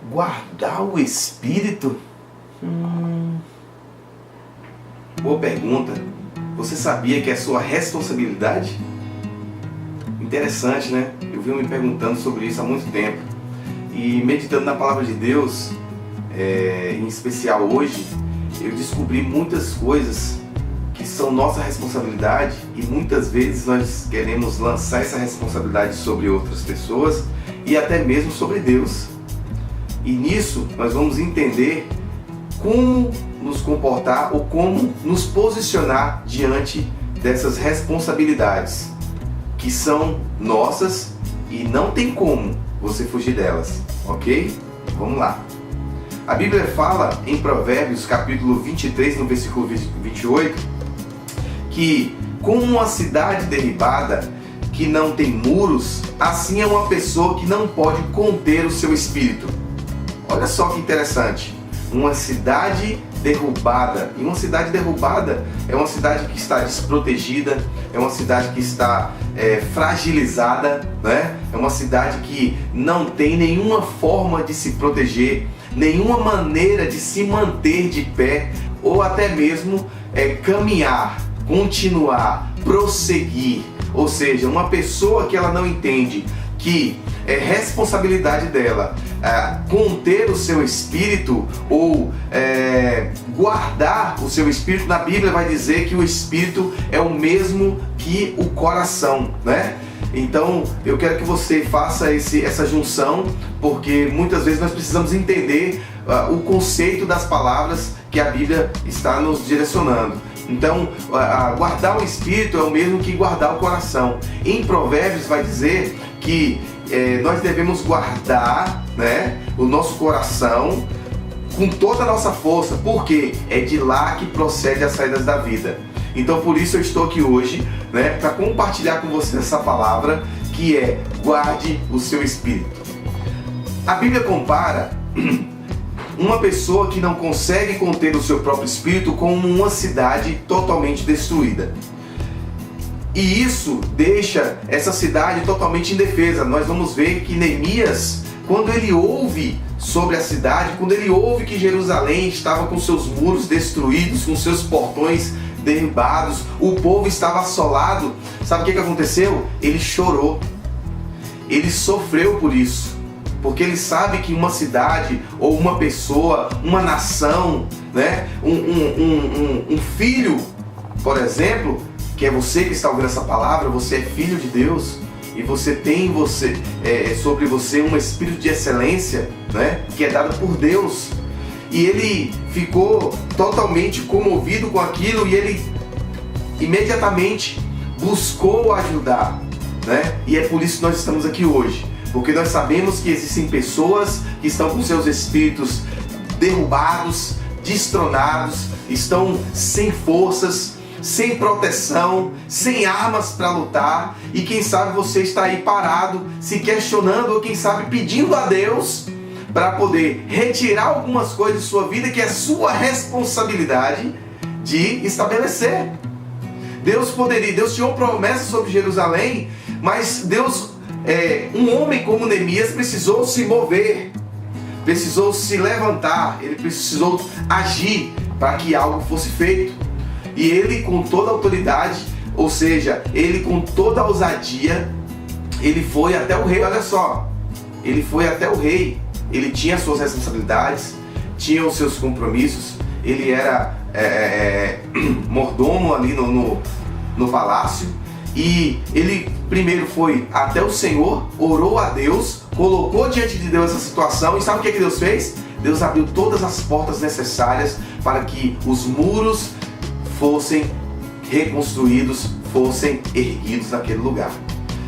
Guardar o espírito? Boa pergunta. Você sabia que é sua responsabilidade? Interessante, né? Eu venho me perguntando sobre isso há muito tempo. E meditando na palavra de Deus, em especial hoje, eu descobri muitas coisas que são nossa responsabilidade e muitas vezes nós queremos lançar essa responsabilidade sobre outras pessoas e até mesmo sobre Deus. E nisso nós vamos entender como nos comportar ou como nos posicionar diante dessas responsabilidades que são nossas e não tem como você fugir delas, ok? Vamos lá. A Bíblia fala em Provérbios capítulo 23, no versículo 28, que como uma cidade derribada que não tem muros, assim é uma pessoa que não pode conter o seu espírito. Olha só que interessante. Uma cidade derrubada. E uma cidade derrubada é uma cidade que está desprotegida, é uma cidade que está fragilizada, né? É uma cidade que não tem nenhuma forma de se proteger, nenhuma maneira de se manter de pé ou até mesmo caminhar, continuar, prosseguir. Ou seja, uma pessoa que ela não entende que é responsabilidade dela conter o seu espírito ou guardar o seu espírito. Na Bíblia vai dizer que o espírito é o mesmo que o coração, né? Então eu quero que você faça essa junção, porque muitas vezes nós precisamos entender o conceito das palavras que a Bíblia está nos direcionando. Então, guardar o espírito é o mesmo que guardar o coração. Em Provérbios vai dizer que nós devemos guardar, né, o nosso coração com toda a nossa força, porque é de lá que procede as saídas da vida. Então, por isso eu estou aqui hoje, né, para compartilhar com você essa palavra que é: guarde o seu espírito. A Bíblia compara uma pessoa que não consegue conter o seu próprio espírito como uma cidade totalmente destruída. E isso deixa essa cidade totalmente indefesa. Nós vamos ver que Neemias, quando ele ouve sobre a cidade, quando ele ouve que Jerusalém estava com seus muros destruídos, com seus portões derribados, o povo estava assolado, sabe o que aconteceu? Ele chorou, ele sofreu por isso, porque ele sabe que uma cidade ou uma pessoa, uma nação, né, um filho, por exemplo, que é você que está ouvindo essa palavra, você é filho de Deus e você tem sobre você um espírito de excelência, né, que é dado por Deus. E ele ficou totalmente comovido com aquilo e ele imediatamente buscou ajudar, né? E é por isso que nós estamos aqui hoje, porque nós sabemos que existem pessoas que estão com seus espíritos derrubados, destronados, estão sem forças, sem proteção, sem armas para lutar, e quem sabe você está aí parado, se questionando, ou quem sabe pedindo a Deus para poder retirar algumas coisas de sua vida que é sua responsabilidade de estabelecer. Deus tinha uma promessa sobre Jerusalém, mas um homem como Neemias precisou se mover, precisou se levantar, ele precisou agir para que algo fosse feito. E ele, com toda a autoridade, ou seja, ele com toda a ousadia, ele foi até o rei. Olha só, ele foi até o rei. Ele tinha as suas responsabilidades, tinha os seus compromissos, ele era mordomo ali no palácio, e ele primeiro foi até o Senhor, orou a Deus, colocou diante de Deus essa situação, e sabe o que Deus fez? Deus abriu todas as portas necessárias para que os muros fossem reconstruídos, fossem erguidos naquele lugar.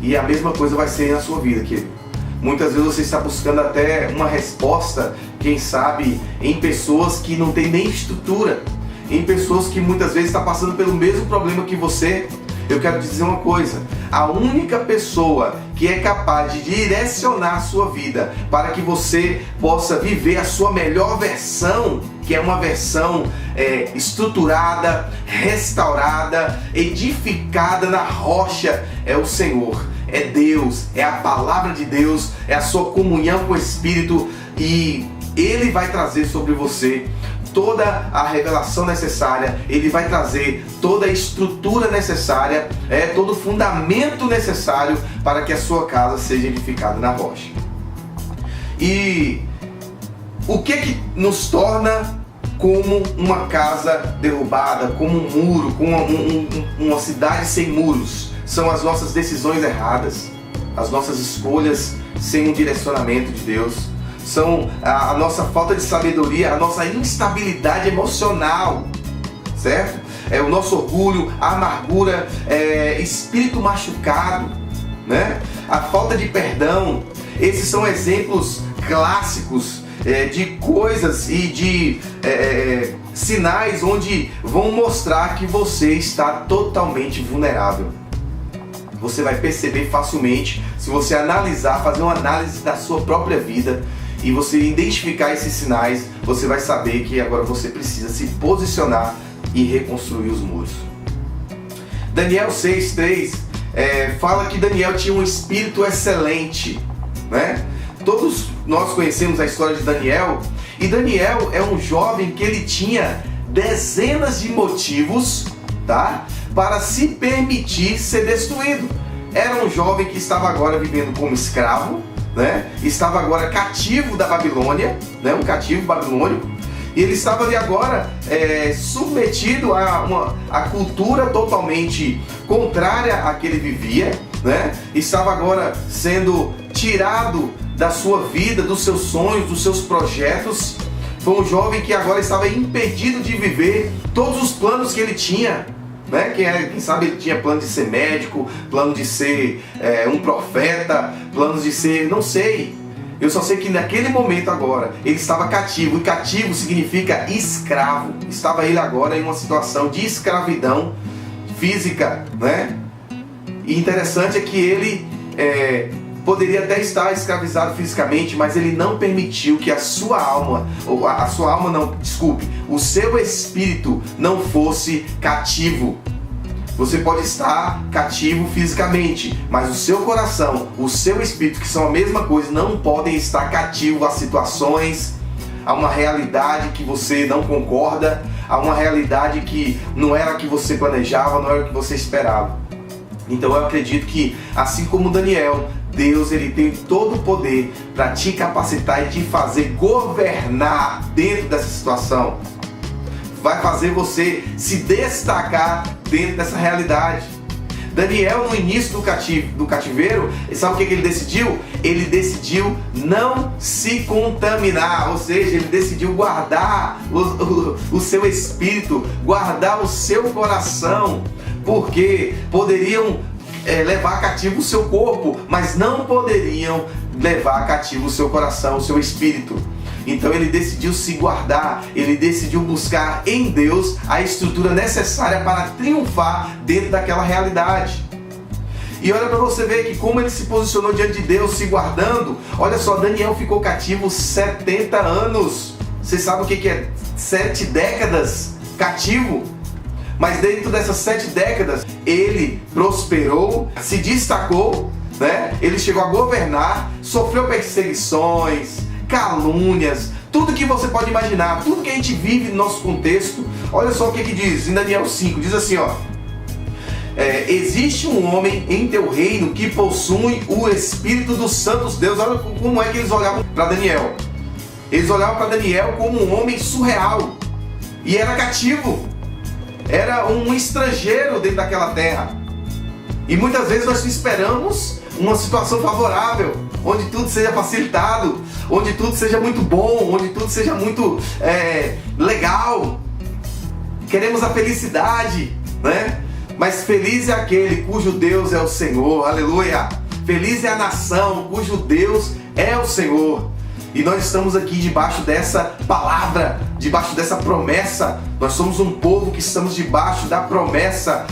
E a mesma coisa vai ser na sua vida, querido. Muitas vezes você está buscando até uma resposta, quem sabe, em pessoas que não têm nem estrutura, em pessoas que muitas vezes estão passando pelo mesmo problema que você. Eu quero te dizer uma coisa: a única pessoa que é capaz de direcionar a sua vida para que você possa viver a sua melhor versão, que é uma versão estruturada, restaurada, edificada na rocha, é o Senhor. É Deus, é a palavra de Deus, é a sua comunhão com o Espírito e Ele vai trazer sobre você toda a revelação necessária, Ele vai trazer toda a estrutura necessária, todo o fundamento necessário para que a sua casa seja edificada na rocha. E o que nos torna como uma casa derrubada, como um muro, como uma cidade sem muros? São as nossas decisões erradas, as nossas escolhas sem um direcionamento de Deus, são a nossa falta de sabedoria, a nossa instabilidade emocional, certo? O nosso orgulho, a amargura, espírito machucado, né? A falta de perdão. Esses são exemplos clássicos de coisas e de sinais onde vão mostrar que você está totalmente vulnerável. Você vai perceber facilmente se você analisar, fazer uma análise da sua própria vida e você identificar esses sinais. Você vai saber que agora você precisa se posicionar e reconstruir os muros. Daniel 6:3 fala que Daniel tinha um espírito excelente, né? Todos nós conhecemos a história de Daniel, e Daniel é um jovem que ele tinha dezenas de motivos, tá, para se permitir ser destruído. Era um jovem que estava agora vivendo como escravo, né? Estava agora cativo da Babilônia, né? Um cativo babilônico, e ele estava ali agora submetido a cultura totalmente contrária à que ele vivia, né? Estava agora sendo tirado da sua vida, dos seus sonhos, dos seus projetos. Foi um jovem que agora estava impedido de viver todos os planos que ele tinha, né? Quem sabe ele tinha plano de ser médico, plano de ser um profeta, planos de ser, não sei. Eu só sei que naquele momento agora ele estava cativo, e cativo significa escravo. Estava ele agora em uma situação de escravidão física, né? E interessante é que ele poderia até estar escravizado fisicamente, mas ele não permitiu que o seu espírito não fosse cativo. Você pode estar cativo fisicamente, mas o seu coração, o seu espírito, que são a mesma coisa, não podem estar cativos a situações, a uma realidade que você não concorda, a uma realidade que não era a que você planejava, não era o que você esperava. Então eu acredito que, assim como Daniel, Deus ele tem todo o poder para te capacitar e te fazer governar dentro dessa situação. Vai fazer você se destacar dentro dessa realidade. Daniel, no início do cativeiro, sabe o que ele decidiu? Ele decidiu não se contaminar, ou seja, ele decidiu guardar o seu espírito, guardar o seu coração, porque poderiam levar cativo o seu corpo, mas não poderiam levar cativo o seu coração, o seu espírito. Então ele decidiu se guardar, ele decidiu buscar em Deus a estrutura necessária para triunfar dentro daquela realidade. E olha para você ver que como ele se posicionou diante de Deus, se guardando. Olha só, Daniel ficou cativo 70 anos. Você sabe o que é 7 décadas cativo? Mas dentro dessas 7 décadas, ele prosperou, se destacou, né? Ele chegou a governar, sofreu perseguições, calúnias, tudo que você pode imaginar, tudo que a gente vive no nosso contexto. Olha só o que diz em Daniel 5, diz assim, ó: existe um homem em teu reino que possui o Espírito dos Santos Deus. Olha como é que eles olhavam para Daniel. Eles olhavam para Daniel como um homem surreal, e era cativo, era um estrangeiro dentro daquela terra. E muitas vezes nós esperamos uma situação favorável, onde tudo seja facilitado, onde tudo seja muito bom, onde tudo seja muito legal. Queremos a felicidade, né? Mas feliz é aquele cujo Deus é o Senhor, aleluia! Feliz é a nação cujo Deus é o Senhor. E nós estamos aqui debaixo dessa palavra, debaixo dessa promessa. Nós somos um povo que estamos debaixo da promessa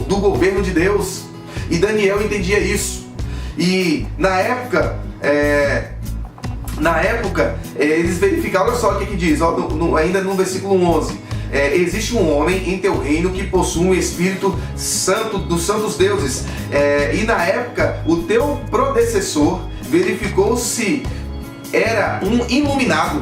do governo de Deus. E Daniel entendia isso. E na época, eles verificaram, olha só o que diz, ainda no versículo 11. Existe um homem em teu reino que possui um Espírito Santo dos santos deuses. E na época, o teu predecessor verificou se era um iluminado.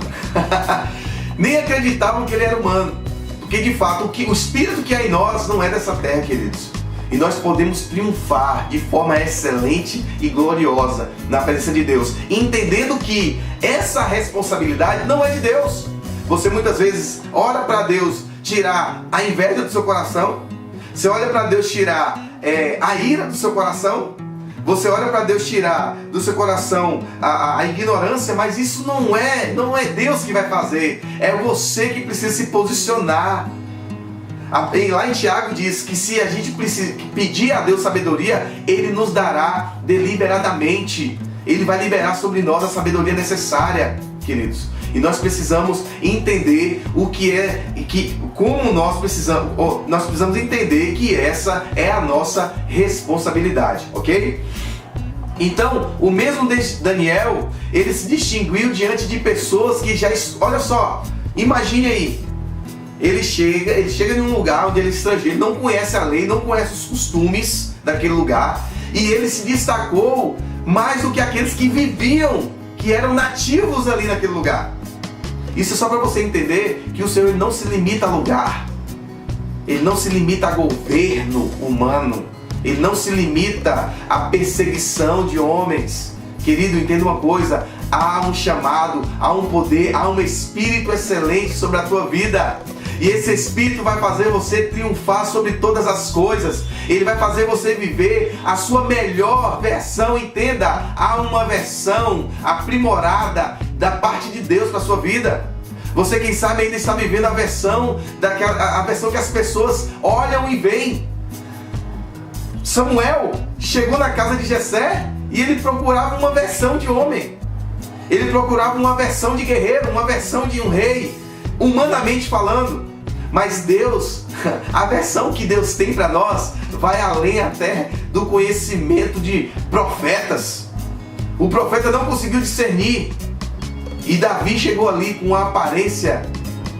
Nem acreditavam que ele era humano. Porque de fato o espírito que há em nós não é dessa terra, queridos. E nós podemos triunfar de forma excelente e gloriosa na presença de Deus, entendendo que essa responsabilidade não é de Deus. Você muitas vezes ora para Deus tirar a inveja do seu coração, você olha para Deus tirar a ira do seu coração, você olha para Deus tirar do seu coração a ignorância, mas isso não é Deus que vai fazer, é você que precisa se posicionar. Lá em Tiago diz que se a gente pedir a Deus sabedoria, Ele nos dará deliberadamente. Ele vai liberar sobre nós a sabedoria necessária, queridos. E nós precisamos entender nós precisamos entender que essa é a nossa responsabilidade, ok? Então, o mesmo Daniel, ele se distinguiu diante de pessoas que já... Olha só, imagine aí. Ele chega em um lugar onde ele é estrangeiro, ele não conhece a lei, não conhece os costumes daquele lugar, e ele se destacou mais do que aqueles que viviam, que eram nativos ali naquele lugar. Isso é só para você entender que o Senhor não se limita a lugar, Ele não se limita a governo humano, Ele não se limita à perseguição de homens. Querido, entenda uma coisa, há um chamado, há um poder, há um espírito excelente sobre a tua vida. E esse Espírito vai fazer você triunfar sobre todas as coisas. Ele vai fazer você viver a sua melhor versão. Entenda, há uma versão aprimorada da parte de Deus para a sua vida. Você, quem sabe, ainda está vivendo a versão que as pessoas olham e veem. Samuel chegou na casa de Jessé e ele procurava uma versão de homem. Ele procurava uma versão de guerreiro, uma versão de um rei, humanamente falando. Mas Deus, a versão que Deus tem para nós, vai além até do conhecimento de profetas. O profeta não conseguiu discernir. E Davi chegou ali com uma aparência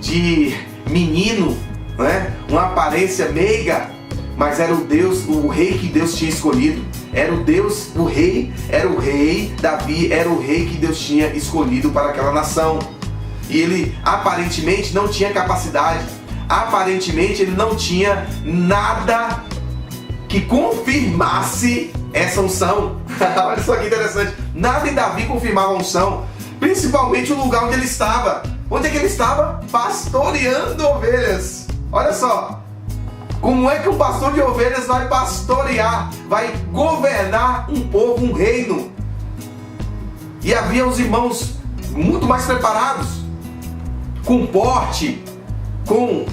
de menino, né? Uma aparência meiga, mas era o rei que Deus tinha escolhido. Era Davi era o rei que Deus tinha escolhido para aquela nação. E ele aparentemente não tinha capacidade. Aparentemente ele não tinha nada que confirmasse essa unção. Olha só que interessante. Nada em Davi confirmava a unção. Principalmente o lugar onde ele estava. Onde é que ele estava? Pastoreando ovelhas. Olha só. Como é que um pastor de ovelhas vai pastorear, vai governar um povo, um reino? E havia os irmãos muito mais preparados, com porte, com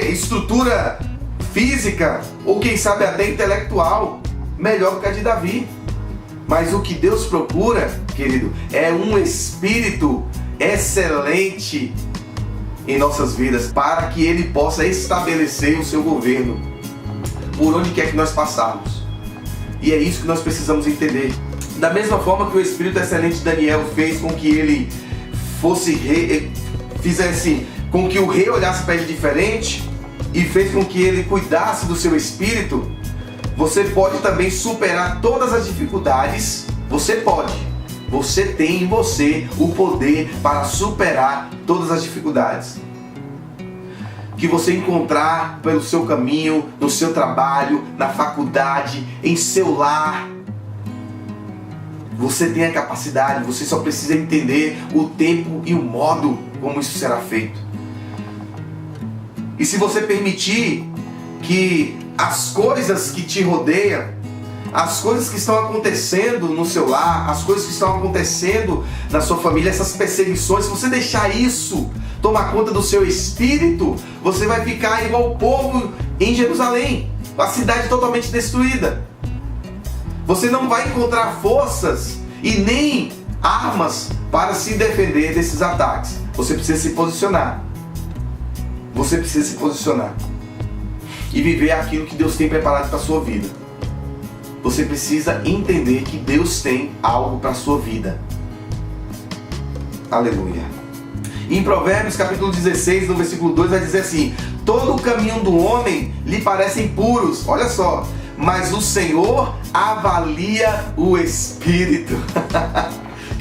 estrutura física, ou quem sabe até intelectual, melhor que a de Davi. Mas o que Deus procura, querido, é um espírito excelente em nossas vidas, para que Ele possa estabelecer o seu governo por onde quer que nós passarmos. E é isso que nós precisamos entender. Da mesma forma que o espírito excelente de Daniel fez com que ele fosse rei, fizesse com que o rei olhasse para ele diferente, e fez com que ele cuidasse do seu espírito, você pode também superar todas as dificuldades. Você pode. Você tem em você o poder para superar todas as dificuldades que você encontrar pelo seu caminho, no seu trabalho, na faculdade, em seu lar. Você tem a capacidade, você só precisa entender o tempo e o modo como isso será feito. E se você permitir que as coisas que te rodeiam, as coisas que estão acontecendo no seu lar, as coisas que estão acontecendo na sua família, essas perseguições, se você deixar isso tomar conta do seu espírito, você vai ficar igual o povo em Jerusalém, a cidade totalmente destruída. Você não vai encontrar forças e nem armas para se defender desses ataques. Você precisa se posicionar. Você precisa se posicionar e viver aquilo que Deus tem preparado para a sua vida. Você precisa entender que Deus tem algo para a sua vida. Aleluia. Em Provérbios capítulo 16, no versículo 2, vai dizer assim: todo o caminho do homem lhe parecem puros. Olha só. Mas o Senhor avalia o espírito.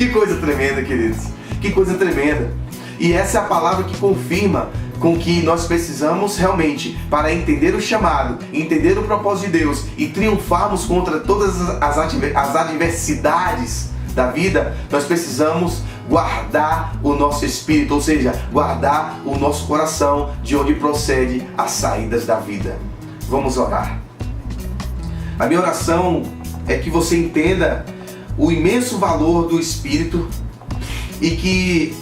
Que coisa tremenda, queridos. Que coisa tremenda. E essa é a palavra que confirma com que nós precisamos realmente, para entender o chamado, entender o propósito de Deus e triunfarmos contra todas as adversidades da vida, nós precisamos guardar o nosso espírito, ou seja, guardar o nosso coração, de onde procede as saídas da vida. Vamos orar. A minha oração é que você entenda o imenso valor do Espírito e que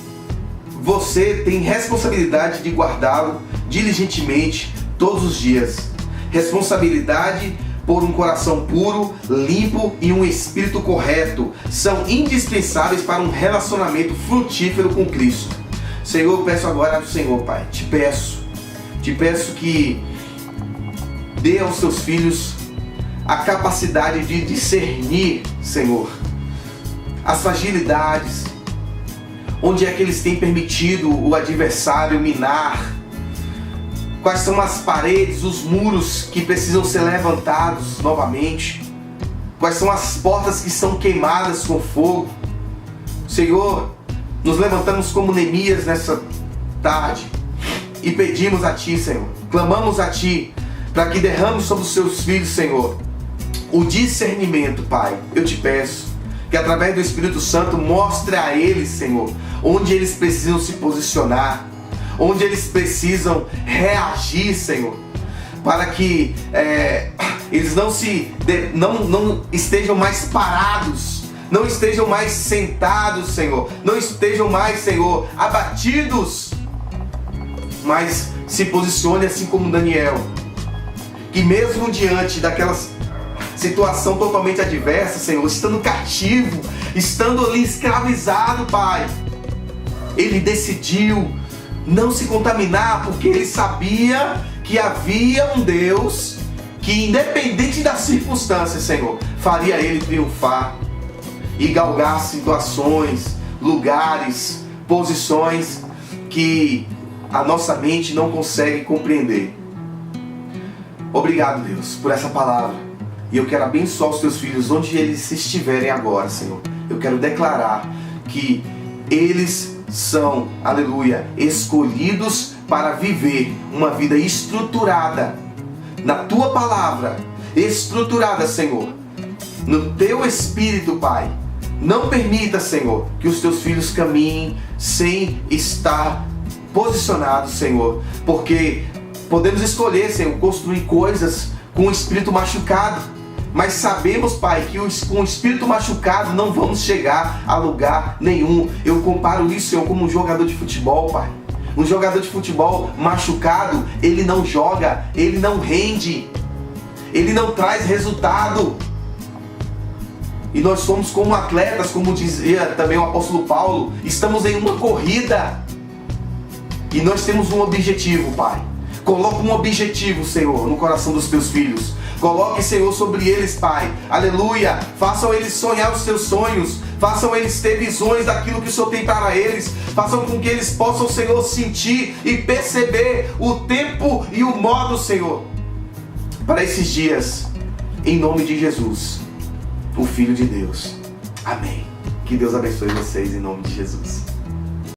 você tem responsabilidade de guardá-lo diligentemente todos os dias. Responsabilidade por um coração puro, limpo e um espírito correto são indispensáveis para um relacionamento frutífero com Cristo. Senhor, eu peço agora ao Senhor, Pai, te peço que dê aos seus filhos a capacidade de discernir, Senhor, as fragilidades, onde é que eles têm permitido o adversário minar, quais são as paredes, os muros que precisam ser levantados novamente, quais são as portas que são queimadas com fogo. Senhor, nos levantamos como Neemias nessa tarde e pedimos a Ti, Senhor, clamamos a Ti para que derrame sobre os seus filhos, Senhor, o discernimento, Pai. Eu te peço que através do Espírito Santo mostre a eles, Senhor, onde eles precisam se posicionar, onde eles precisam reagir, Senhor, para que eles não estejam mais parados, não estejam mais sentados, Senhor, não estejam mais, Senhor, abatidos, mas se posicione assim como Daniel, que mesmo diante daquelas situação totalmente adversa, Senhor, estando cativo, estando ali escravizado, Pai, ele decidiu não se contaminar, porque ele sabia que havia um Deus que, independente das circunstâncias, Senhor, faria ele triunfar e galgar situações, lugares, posições que a nossa mente não consegue compreender. Obrigado, Deus, por essa palavra. E eu quero abençoar os teus filhos onde eles estiverem agora, Senhor. Eu quero declarar que eles são, aleluia, escolhidos para viver uma vida estruturada na Tua palavra, estruturada, Senhor, no Teu Espírito, Pai. Não permita, Senhor, que os Teus filhos caminhem sem estar posicionados, Senhor, porque podemos escolher, Senhor, construir coisas com o espírito machucado. Mas sabemos, Pai, que com o espírito machucado não vamos chegar a lugar nenhum. Eu comparo isso, Senhor, como um jogador de futebol, Pai. Um jogador de futebol machucado, ele não joga, ele não rende, ele não traz resultado. E nós somos como atletas, como dizia também o apóstolo Paulo, estamos em uma corrida. E nós temos um objetivo, Pai. Coloca um objetivo, Senhor, no coração dos teus filhos. Coloque, Senhor, sobre eles, Pai. Aleluia. Façam eles sonhar os teus sonhos. Façam eles ter visões daquilo que o Senhor tem para eles. Façam com que eles possam, Senhor, sentir e perceber o tempo e o modo, Senhor, para esses dias. Em nome de Jesus, o Filho de Deus. Amém. Que Deus abençoe vocês em nome de Jesus.